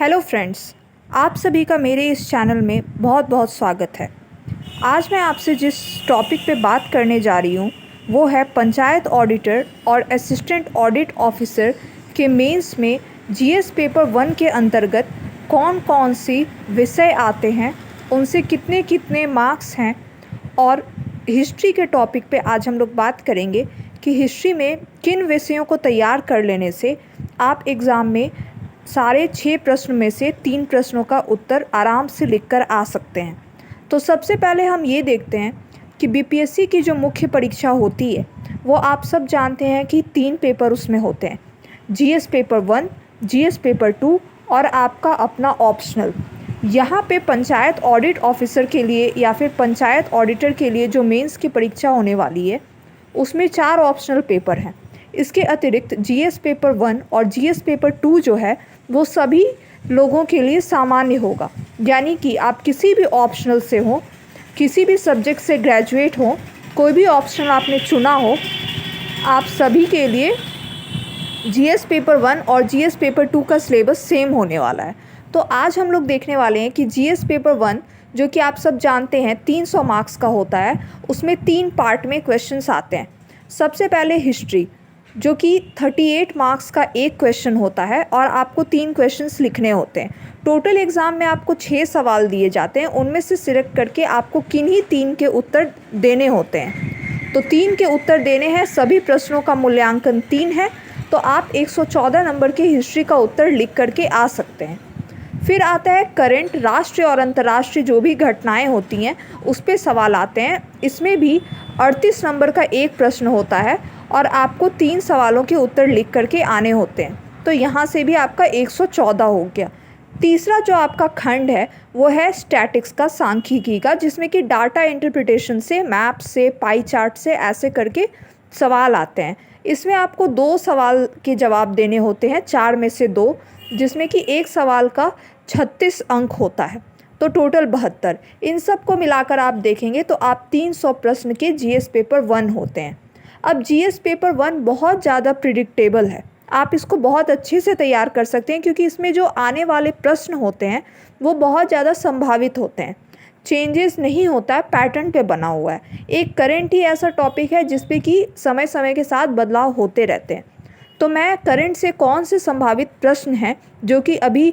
Hello friends, आप सभी का मेरे इस चैनल में बहुत बहुत स्वागत है। आज मैं आपसे जिस टॉपिक पे बात करने जा रही हूँ वो है पंचायत ऑडिटर और असिस्टेंट ऑडिट ऑफिसर के मेंस में जीएस पेपर 1 के अंतर्गत कौन कौन सी विषय आते हैं, उनसे कितने कितने मार्क्स हैं। और हिस्ट्री के टॉपिक पे आज हम लोग बात करेंगे कि हिस्ट्री में किन विषयों को तैयार कर लेने से आप एग्ज़ाम में सारे 6 प्रश्न में से 3 प्रश्नों का उत्तर आराम से लिखकर आ सकते हैं। तो सबसे पहले हम ये देखते हैं कि बीपीएससी की जो मुख्य परीक्षा होती है वो आप सब जानते हैं कि 3 पेपर उसमें होते हैं, जीएस पेपर 1, जीएस पेपर 2 और आपका अपना ऑप्शनल। यहाँ पे पंचायत ऑडिट ऑफिसर के लिए या फिर पंचायत ऑडिटर के लिए जो मेंस की परीक्षा होने वाली है उसमें 4 ऑप्शनल पेपर हैं। इसके अतिरिक्त जीएस पेपर 1 और जीएस पेपर 2 जो है वो सभी लोगों के लिए सामान्य होगा, यानी कि आप किसी भी ऑप्शनल से हो, किसी भी सब्जेक्ट से ग्रेजुएट हो, कोई भी ऑप्शनल आपने चुना हो, आप सभी के लिए जीएस पेपर 1 और जीएस पेपर 2 का सिलेबस सेम होने वाला है। तो आज हम लोग देखने वाले हैं कि जीएस पेपर 1 जो कि आप सब जानते हैं 300 मार्क्स का होता है, उसमें 3 पार्ट में क्वेश्चंस आते हैं। सबसे पहले हिस्ट्री जो कि 38 मार्क्स का एक क्वेश्चन होता है और आपको 3 क्वेश्चंस लिखने होते हैं। टोटल एग्ज़ाम में आपको 6 सवाल दिए जाते हैं, उनमें से सिलेक्ट करके आपको किन्हीं 3 के उत्तर देने होते हैं। तो 3 के उत्तर देने हैं, सभी प्रश्नों का मूल्यांकन 3 है, तो आप 114 नंबर के हिस्ट्री का उत्तर लिख करके आ सकते हैं। फिर आता है करंट, राष्ट्रीय और अंतर्राष्ट्रीय जो भी घटनाएं होती हैं उस पर सवाल आते हैं। इसमें भी 38 नंबर का एक प्रश्न होता है और आपको 3 सवालों के उत्तर लिख करके आने होते हैं। तो यहाँ से भी आपका 114 हो गया। तीसरा जो आपका खंड है वो है स्टैटिक्स का, सांख्यिकी का, जिसमें कि डाटा इंटरप्रिटेशन से, मैप से, पाई चार्ट से ऐसे करके सवाल आते हैं। इसमें आपको 2 सवाल के जवाब देने होते हैं, 4 में से 2, जिसमें कि एक सवाल का 36 अंक होता है, तो टोटल 72। इन सब को मिलाकर आप देखेंगे तो आप 300 प्रश्न के जीएस पेपर 1 होते हैं। अब जीएस पेपर 1 बहुत ज़्यादा प्रिडिक्टेबल है, आप इसको बहुत अच्छे से तैयार कर सकते हैं क्योंकि इसमें जो आने वाले प्रश्न होते हैं वो बहुत ज़्यादा संभावित होते हैं, चेंजेस नहीं होता है, पैटर्न पे बना हुआ है। एक करंट ही ऐसा टॉपिक है जिस पे कि समय समय के साथ बदलाव होते रहते हैं। तो मैं करंट से कौन से संभावित प्रश्न हैं जो कि अभी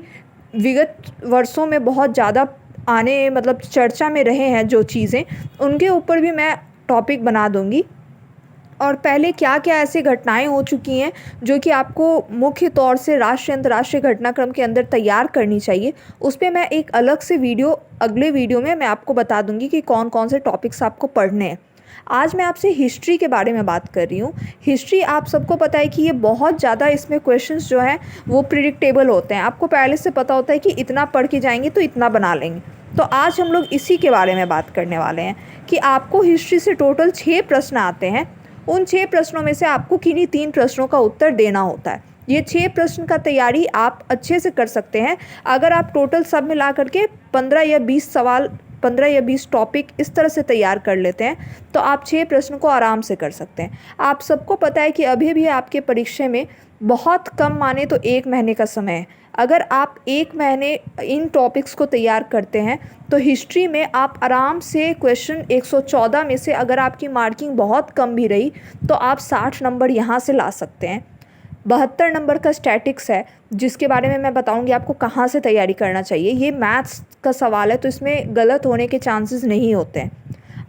विगत वर्षों में बहुत ज़्यादा चर्चा में रहे हैं जो चीज़ें, उनके ऊपर भी मैं टॉपिक बना दूंगी। और पहले क्या क्या ऐसी घटनाएं हो चुकी हैं जो कि आपको मुख्य तौर से राष्ट्रीय अंतर्राष्ट्रीय घटनाक्रम के अंदर तैयार करनी चाहिए, उस पर मैं एक अलग से वीडियो अगले वीडियो में मैं आपको बता दूंगी कि कौन कौन से टॉपिक्स आपको पढ़ने हैं। आज मैं आपसे हिस्ट्री के बारे में बात कर रही हूँ। हिस्ट्री आप सबको पता है कि ये बहुत ज़्यादा, इसमें क्वेश्चंस जो हैं वो प्रिडिक्टेबल होते हैं, आपको पहले से पता होता है कि इतना पढ़ के जाएंगे तो इतना बना लेंगे। तो आज हम लोग इसी के बारे में बात करने वाले हैं कि आपको हिस्ट्री से टोटल 6 प्रश्न आते हैं। उन 6 प्रश्नों में से आपको किन्हीं 3 प्रश्नों का उत्तर देना होता है। ये 6 प्रश्न का तैयारी आप अच्छे से कर सकते हैं अगर आप टोटल सब मिला करके 15 या 20 सवाल, 15 या 20 टॉपिक इस तरह से तैयार कर लेते हैं तो आप 6 प्रश्न को आराम से कर सकते हैं। आप सबको पता है कि अभी भी आपके परीक्षा में बहुत कम माने तो 1 महीने का समय है। अगर आप 1 महीने इन टॉपिक्स को तैयार करते हैं तो हिस्ट्री में आप आराम से क्वेश्चन 114 में से अगर आपकी मार्किंग बहुत कम भी रही तो आप 60 नंबर यहाँ से ला सकते हैं। 72 नंबर का स्टैटिक्स है जिसके बारे में मैं बताऊंगी आपको कहाँ से तैयारी करना चाहिए। ये मैथ्स का सवाल है तो इसमें गलत होने के चांसेस नहीं होते हैं।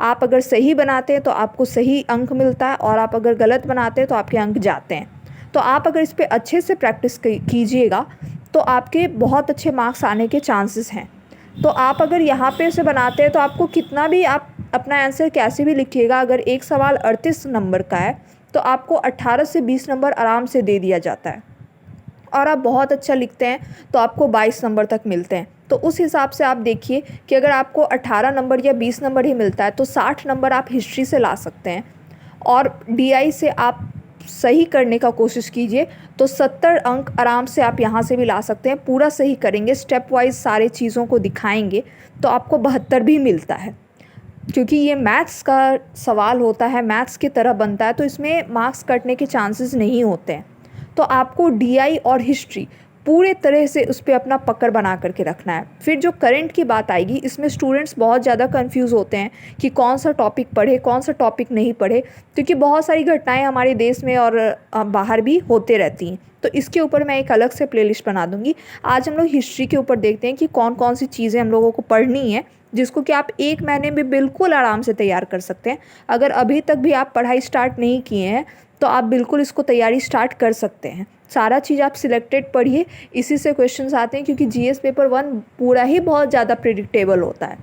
आप अगर सही बनाते हैं तो आपको सही अंक मिलता है और आप अगर गलत बनाते हैं तो आपके अंक जाते हैं। तो आप अगर इस पर अच्छे से प्रैक्टिस कीजिएगा तो आपके बहुत अच्छे मार्क्स आने के चांसेस हैं। तो आप अगर यहाँ पे से बनाते हैं तो आपको कितना भी, आप अपना आंसर कैसे भी लिखिएगा, अगर एक सवाल 38 नंबर का है तो आपको 18 से 20 नंबर आराम से दे दिया जाता है। और आप बहुत अच्छा लिखते हैं तो आपको 22 नंबर तक मिलते हैं। तो उस हिसाब से आप देखिए कि अगर आपको 18 नंबर या 20 नंबर ही मिलता है तो 60 नंबर आप हिस्ट्री से ला सकते हैं। और डीआई से आप सही करने का कोशिश कीजिए तो 70 अंक आराम से आप यहाँ से भी ला सकते हैं। पूरा सही करेंगे, स्टेप वाइज सारे चीज़ों को दिखाएंगे तो आपको 72 भी मिलता है। क्योंकि ये मैथ्स का सवाल होता है, मैथ्स की तरह बनता है, तो इसमें मार्क्स कटने के चांसेस नहीं होते हैं। तो आपको डीआई और हिस्ट्री पूरे तरह से उस पर अपना पकड़ बना करके रखना है। फिर जो करंट की बात आएगी, इसमें स्टूडेंट्स बहुत ज़्यादा कंफ्यूज होते हैं कि कौन सा टॉपिक पढ़े, कौन सा टॉपिक नहीं पढ़े, क्योंकि बहुत सारी घटनाएं हमारे देश में और बाहर भी होते रहती हैं। तो इसके ऊपर मैं एक अलग से प्लेलिस्ट बना दूंगी। आज हम लोग हिस्ट्री के ऊपर देखते हैं कि कौन कौन सी चीज़ें हम लोगों को पढ़नी है, जिसको कि आप 1 महीने में बिल्कुल आराम से तैयार कर सकते हैं। अगर अभी तक भी आप पढ़ाई स्टार्ट नहीं किए हैं तो आप बिल्कुल इसको तैयारी स्टार्ट कर सकते हैं। सारा चीज़ आप सिलेक्टेड पढ़िए, इसी से क्वेश्चंस आते हैं, क्योंकि जीएस पेपर 1 पूरा ही बहुत ज़्यादा प्रिडिक्टेबल होता है।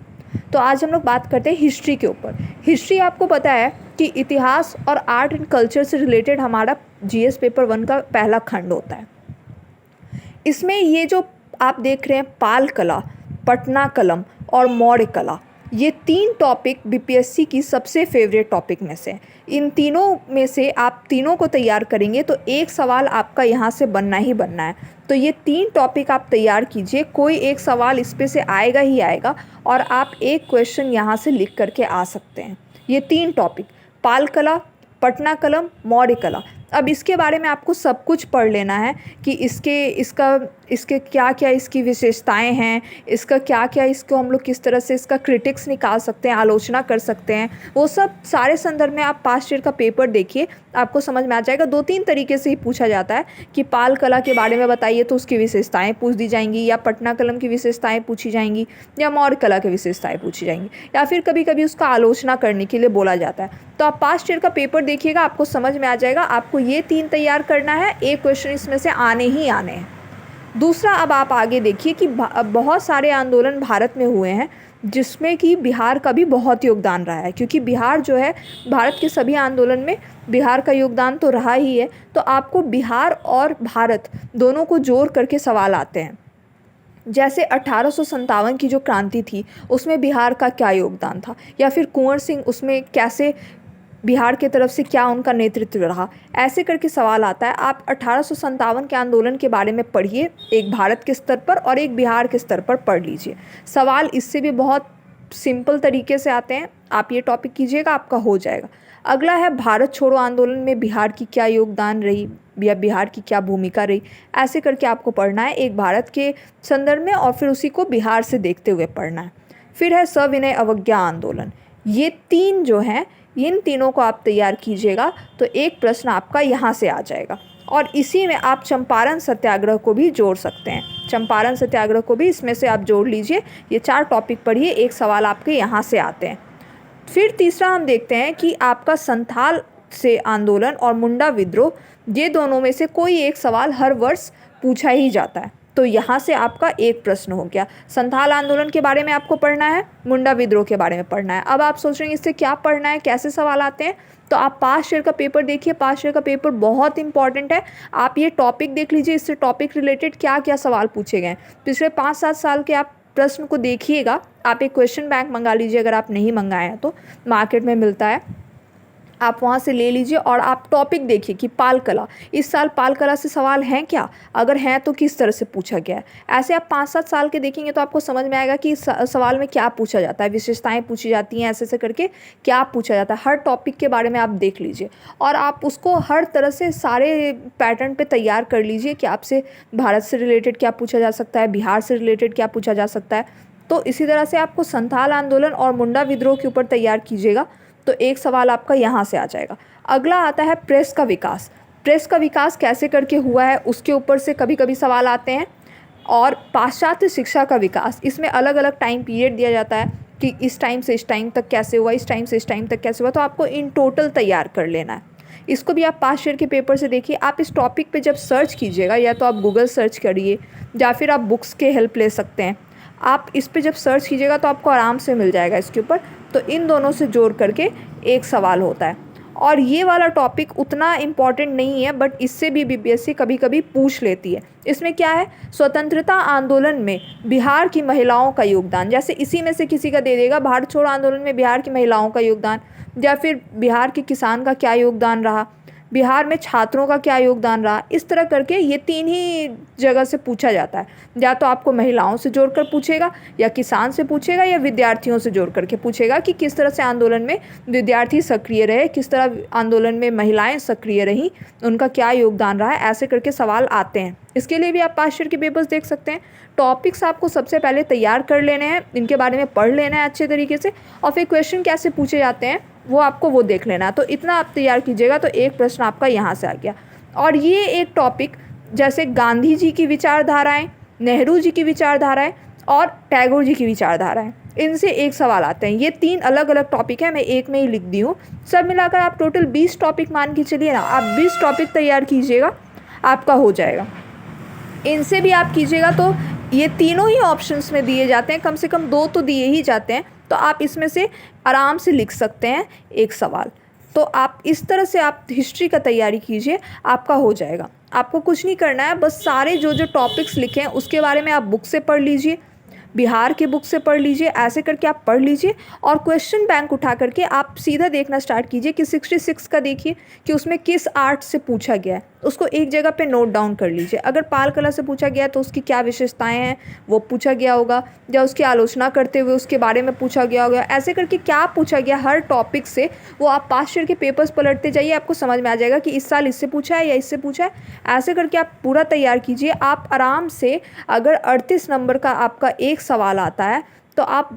तो आज हम लोग बात करते हैं हिस्ट्री के ऊपर। हिस्ट्री आपको पता है कि इतिहास और आर्ट एंड कल्चर से रिलेटेड हमारा जीएस पेपर 1 का पहला खंड होता है। इसमें ये जो आप देख रहे हैं पाल कला, पटना कलम और मौर्य कला, ये 3 टॉपिक बीपीएससी की सबसे फेवरेट टॉपिक में से। इन तीनों में से आप तीनों को तैयार करेंगे तो एक सवाल आपका यहाँ से बनना ही बनना है। तो ये 3 टॉपिक आप तैयार कीजिए, कोई एक सवाल इस पे से आएगा ही आएगा और आप एक क्वेश्चन यहाँ से लिख करके आ सकते हैं। ये 3 टॉपिक, पाल कला, पटना कलम, मौर्य कला। अब इसके बारे में आपको सब कुछ पढ़ लेना है कि इसके क्या क्या इसकी विशेषताएं हैं, इसका क्या क्या, इसको हम लोग किस तरह से इसका क्रिटिक्स निकाल सकते हैं, आलोचना कर सकते हैं। वो सब सारे संदर्भ में आप पास्ट ईयर का पेपर देखिए, आपको समझ में आ जाएगा। 2-3 तरीके से ही पूछा जाता है कि पाल कला के बारे में बताइए तो उसकी विशेषताएँ पूछ दी जाएंगी, या पटना कलम की विशेषताएँ पूछी जाएंगी, या मौर्य कला की विशेषताएँ पूछी जाएंगी, या फिर कभी कभी उसका आलोचना करने के लिए बोला जाता है। तो आप पास्ट ईयर का पेपर देखिएगा, आपको समझ में आ जाएगा। आपको ये 3 तैयार करना है, एक क्वेश्चन इसमें से आने ही आने हैं। दूसरा, अब आप आगे देखिए कि बहुत सारे आंदोलन भारत में हुए हैं, जिसमें कि बिहार का भी बहुत योगदान रहा है, क्योंकि बिहार जो है भारत के सभी आंदोलन में बिहार का योगदान तो रहा ही है। तो आपको बिहार और भारत दोनों को जोड़ करके सवाल आते हैं। जैसे 1857 की जो क्रांति थी उसमें बिहार का क्या योगदान था, या फिर कुंवर सिंह उसमें कैसे बिहार की तरफ से क्या उनका नेतृत्व रहा, ऐसे करके सवाल आता है। आप 1857 के आंदोलन के बारे में पढ़िए, एक भारत के स्तर पर और एक बिहार के स्तर पर पढ़ लीजिए। सवाल इससे भी बहुत सिंपल तरीके से आते हैं, आप ये टॉपिक कीजिएगा, आपका हो जाएगा। अगला है भारत छोड़ो आंदोलन में बिहार की क्या योगदान रही या बिहार की क्या भूमिका रही, ऐसे करके आपको पढ़ना है, एक भारत के संदर्भ में और फिर उसी को बिहार से देखते हुए पढ़ना है। फिर है सविनय अवज्ञा आंदोलन। ये 3 जो हैं, इन तीनों को आप तैयार कीजिएगा तो एक प्रश्न आपका यहाँ से आ जाएगा। और इसी में आप चंपारण सत्याग्रह को भी जोड़ सकते हैं, चंपारण सत्याग्रह को भी इसमें से आप जोड़ लीजिए। ये 4 टॉपिक पढ़िए, एक सवाल आपके यहाँ से आते हैं। फिर तीसरा हम देखते हैं कि आपका संथाल से आंदोलन और मुंडा विद्रोह, ये दोनों में से कोई एक सवाल हर वर्ष पूछा ही जाता है। तो यहाँ से आपका एक प्रश्न हो गया। संथाल आंदोलन के बारे में आपको पढ़ना है, मुंडा विद्रोह के बारे में पढ़ना है। अब आप सोच रहे हैं इससे क्या पढ़ना है, कैसे सवाल आते हैं, तो आप पास्ट ईयर का पेपर देखिए। पास्ट ईयर का पेपर बहुत इंपॉर्टेंट है। आप ये टॉपिक देख लीजिए, इससे टॉपिक रिलेटेड क्या क्या सवाल पूछे गए। पिछले 5-7 साल के आप प्रश्न को देखिएगा। आप एक क्वेश्चन बैंक मंगा लीजिए, अगर आप नहीं मंगाए हैं तो मार्केट में मिलता है, आप वहाँ से ले लीजिए। और आप टॉपिक देखिए कि पाल कला, इस साल पाल कला से सवाल हैं क्या, अगर हैं तो किस तरह से पूछा गया है। ऐसे आप 5-7 साल के देखेंगे तो आपको समझ में आएगा कि सवाल में क्या पूछा जाता है, विशेषताएं पूछी जाती हैं, ऐसे ऐसे करके क्या पूछा जाता है। हर टॉपिक के बारे में आप देख लीजिए और आप उसको हर तरह से सारे पैटर्न पर तैयार कर लीजिए कि आपसे भारत से रिलेटेड क्या पूछा जा सकता है, बिहार से रिलेटेड क्या पूछा जा सकता है। तो इसी तरह से आपको संथाल आंदोलन और मुंडा विद्रोह के ऊपर तैयार कीजिएगा तो एक सवाल आपका यहाँ से आ जाएगा। अगला आता है प्रेस का विकास। प्रेस का विकास कैसे करके हुआ है उसके ऊपर से कभी कभी सवाल आते हैं। और पाश्चात्य शिक्षा का विकास, इसमें अलग अलग टाइम पीरियड दिया जाता है कि इस टाइम से इस टाइम तक कैसे हुआ, इस टाइम से इस टाइम तक कैसे हुआ, तो आपको इन टोटल तैयार कर लेना है। इसको भी आप पास्ट ईयर के पेपर से देखिए। आप इस टॉपिक पे जब सर्च कीजिएगा, या तो आप गूगल सर्च करिए या फिर आप बुक्स के हेल्प ले सकते हैं। आप इस पे जब सर्च कीजिएगा तो आपको आराम से मिल जाएगा इसके ऊपर। तो इन दोनों से जोड़ करके एक सवाल होता है। और ये वाला टॉपिक उतना इम्पॉर्टेंट नहीं है, बट इससे भी बीपीएससी कभी कभी पूछ लेती है। इसमें क्या है, स्वतंत्रता आंदोलन में बिहार की महिलाओं का योगदान, जैसे इसी में से किसी का दे देगा भारत छोड़ो आंदोलन में बिहार की महिलाओं का योगदान, या फिर बिहार के किसान का क्या योगदान रहा, बिहार में छात्रों का क्या योगदान रहा, इस तरह करके ये 3 ही जगह से पूछा जाता है। या तो आपको महिलाओं से जोड़कर पूछेगा, या किसान से पूछेगा, या विद्यार्थियों से जोड़ करके पूछेगा कि किस तरह से आंदोलन में विद्यार्थी सक्रिय रहे, किस तरह आंदोलन में महिलाएं सक्रिय रहीं, उनका क्या योगदान रहा है, ऐसे करके सवाल आते हैं। इसके लिए भी आप पास्ट ईयर के पेपर्स देख सकते हैं। टॉपिक्स आपको सबसे पहले तैयार कर लेने हैं, इनके बारे में पढ़ लेना है अच्छे तरीके से, और फिर क्वेश्चन कैसे पूछे जाते हैं वो आपको वो देख लेना है। तो इतना आप तैयार कीजिएगा तो एक प्रश्न आपका यहाँ से आ गया। और ये एक टॉपिक जैसे गांधी जी की विचारधाराएं, नेहरू जी की विचारधाराएं और टैगोर जी की विचारधाराएं, इनसे एक सवाल आते हैं। ये 3 अलग अलग टॉपिक है, मैं एक में ही लिख दी हूँ। सब मिलाकर आप टोटल 20 टॉपिक मान के चलिए ना, आप 20 टॉपिक तैयार कीजिएगा, आपका हो जाएगा। इनसे भी आप कीजिएगा तो ये तीनों ही ऑप्शंस में दिए जाते हैं, कम से कम 2 तो दिए ही जाते हैं, तो आप इसमें से आराम से लिख सकते हैं एक सवाल। तो आप इस तरह से आप हिस्ट्री का तैयारी कीजिए, आपका हो जाएगा। आपको कुछ नहीं करना है, बस सारे जो जो टॉपिक्स लिखे हैं उसके बारे में आप बुक से पढ़ लीजिए, बिहार के बुक से पढ़ लीजिए, ऐसे करके आप पढ़ लीजिए। और क्वेश्चन बैंक उठा करके आप सीधा देखना स्टार्ट कीजिए कि 66 का देखिए कि उसमें किस आर्ट से पूछा गया है, उसको एक जगह पे नोट डाउन कर लीजिए। अगर पाल कला से पूछा गया है तो उसकी क्या विशेषताएं हैं वो पूछा गया होगा, या उसकी आलोचना करते हुए उसके बारे में पूछा गया होगा, ऐसे करके क्या पूछा गया हर टॉपिक से वो आप पास्ट ईयर के पेपर्स पलटते जाइए, आपको समझ में आ जाएगा कि इस साल इससे पूछा है या इससे पूछा है। ऐसे करके आप पूरा तैयार कीजिए। आप आराम से, अगर 38 नंबर का आपका एक सवाल आता है तो आप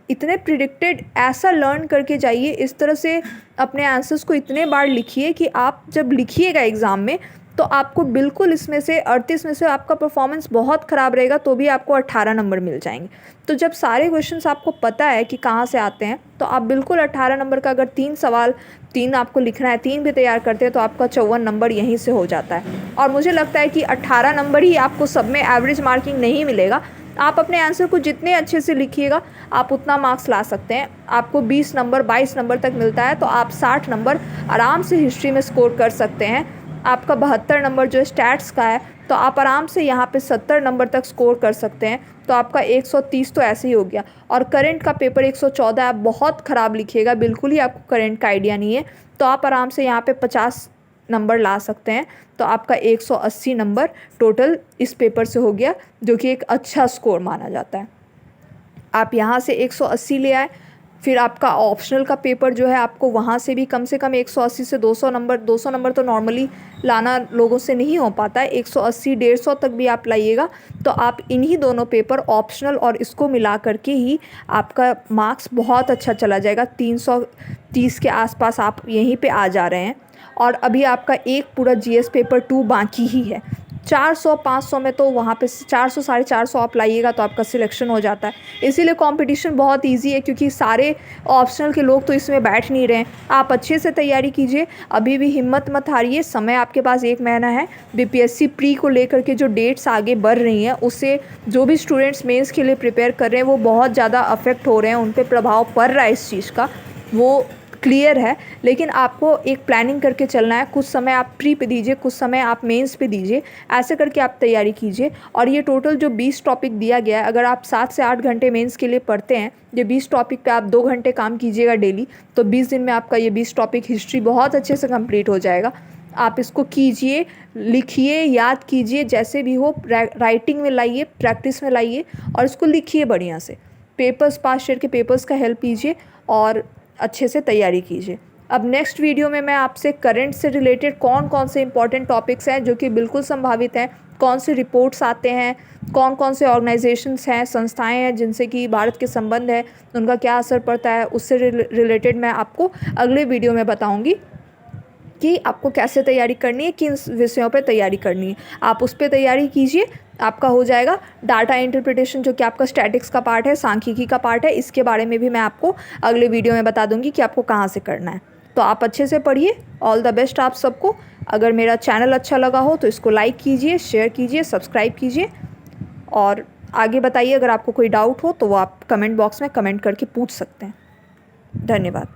इतने प्रिडिक्टेड ऐसा लर्न करके जाइए, इस तरह से अपने आंसर्स को इतने बार लिखिए कि आप जब लिखिएगा एग्ज़ाम में तो आपको बिल्कुल इसमें से 38 में से आपका परफॉर्मेंस बहुत ख़राब रहेगा तो भी आपको 18 नंबर मिल जाएंगे। तो जब सारे क्वेश्चंस आपको पता है कि कहाँ से आते हैं तो आप बिल्कुल 18 नंबर का, अगर 3 सवाल 3 आपको लिखना है, 3 भी तैयार करते हैं तो आपका 54 नंबर यहीं से हो जाता है। और मुझे लगता है कि 18 नंबर ही आपको सब में एवरेज मार्किंग नहीं मिलेगा। आप अपने आंसर को जितने अच्छे से लिखिएगा आप उतना मार्क्स ला सकते हैं। आपको 20 नंबर 22 नंबर तक मिलता है तो आप 60 नंबर आराम से हिस्ट्री में स्कोर कर सकते हैं। आपका 72 नंबर जो स्टैट्स का है तो आप आराम से यहाँ पे 70 नंबर तक स्कोर कर सकते हैं, तो आपका 130 तो ऐसे ही हो गया। और करंट का पेपर 114 आप बहुत ख़राब लिखिएगा, बिल्कुल ही आपको करंट का आइडिया नहीं है, तो आप आराम से यहाँ पे 50 नंबर ला सकते हैं। तो आपका 180 नंबर टोटल इस पेपर से हो गया, जो कि एक अच्छा स्कोर माना जाता है। आप यहाँ से 180 ले आए, फिर आपका ऑप्शनल का पेपर जो है आपको वहाँ से भी कम 180 से 200 नंबर, 200 नंबर तो नॉर्मली लाना लोगों से नहीं हो पाता है, 180 150 तक भी आप लाइएगा तो आप इन्हीं दोनों पेपर ऑप्शनल और इसको मिला करके ही आपका मार्क्स बहुत अच्छा चला जाएगा। 330 के आसपास आप यहीं पे आ जा रहे हैं। और अभी आपका एक पूरा जीएस पेपर 2 बाकी ही है। 400-500 में तो वहाँ पे 400 450 आप लाइएगा तो आपका सिलेक्शन हो जाता है। इसीलिए कंपटीशन बहुत इजी है, क्योंकि सारे ऑप्शनल के लोग तो इसमें बैठ नहीं रहे हैं। आप अच्छे से तैयारी कीजिए, अभी भी हिम्मत मत हारिए, समय आपके पास 1 महीना है। बीपीएससी प्री को लेकर के जो डेट्स आगे बढ़ रही हैं उससे जो भी स्टूडेंट्स मेंस के लिए प्रिपेयर कर रहे हैं वो बहुत ज़्यादा अफेक्ट हो रहे हैं, उन पर प्रभाव पड़ रहा है इस चीज़ का, वो क्लियर है। लेकिन आपको एक प्लानिंग करके चलना है, कुछ समय आप प्री पे दीजिए, कुछ समय आप मेंस पे दीजिए, ऐसे करके आप तैयारी कीजिए। और ये टोटल जो 20 टॉपिक दिया गया है, अगर आप 7 से 8 घंटे मेंस के लिए पढ़ते हैं, ये 20 टॉपिक पे आप 2 घंटे काम कीजिएगा डेली, तो 20 दिन में आपका ये 20 टॉपिक हिस्ट्री बहुत अच्छे से कंप्लीट हो जाएगा। आप इसको कीजिए, लिखिए, याद कीजिए, जैसे भी हो राइटिंग में लाइए, प्रैक्टिस में लाइए और इसको लिखिए बढ़िया से। पेपर्स, पास्ट ईयर के पेपर्स का हेल्प लीजिए और अच्छे से तैयारी कीजिए। अब नेक्स्ट वीडियो में मैं आपसे करंट से रिलेटेड कौन कौन से इंपॉर्टेंट टॉपिक्स हैं जो कि बिल्कुल संभावित हैं, कौन से रिपोर्ट्स आते हैं, कौन कौन से ऑर्गेनाइजेशंस हैं, संस्थाएं हैं जिनसे कि भारत के संबंध है, उनका क्या असर पड़ता है, उससे रिलेटेड मैं आपको अगले वीडियो में बताऊंगी कि आपको कैसे तैयारी करनी है, किन विषयों पर तैयारी करनी है। आप उस पर तैयारी कीजिए, आपका हो जाएगा। डाटा इंटरप्रिटेशन जो कि आपका स्टैटिक्स का पार्ट है, सांख्यिकी का पार्ट है, इसके बारे में भी मैं आपको अगले वीडियो में बता दूंगी कि आपको कहाँ से करना है। तो आप अच्छे से पढ़िए। ऑल द बेस्ट आप सबको। अगर मेरा चैनल अच्छा लगा हो तो इसको लाइक कीजिए, शेयर कीजिए, सब्सक्राइब कीजिए और आगे बताइए। अगर आपको कोई डाउट हो तो वो आप कमेंट बॉक्स में कमेंट करके पूछ सकते हैं। धन्यवाद।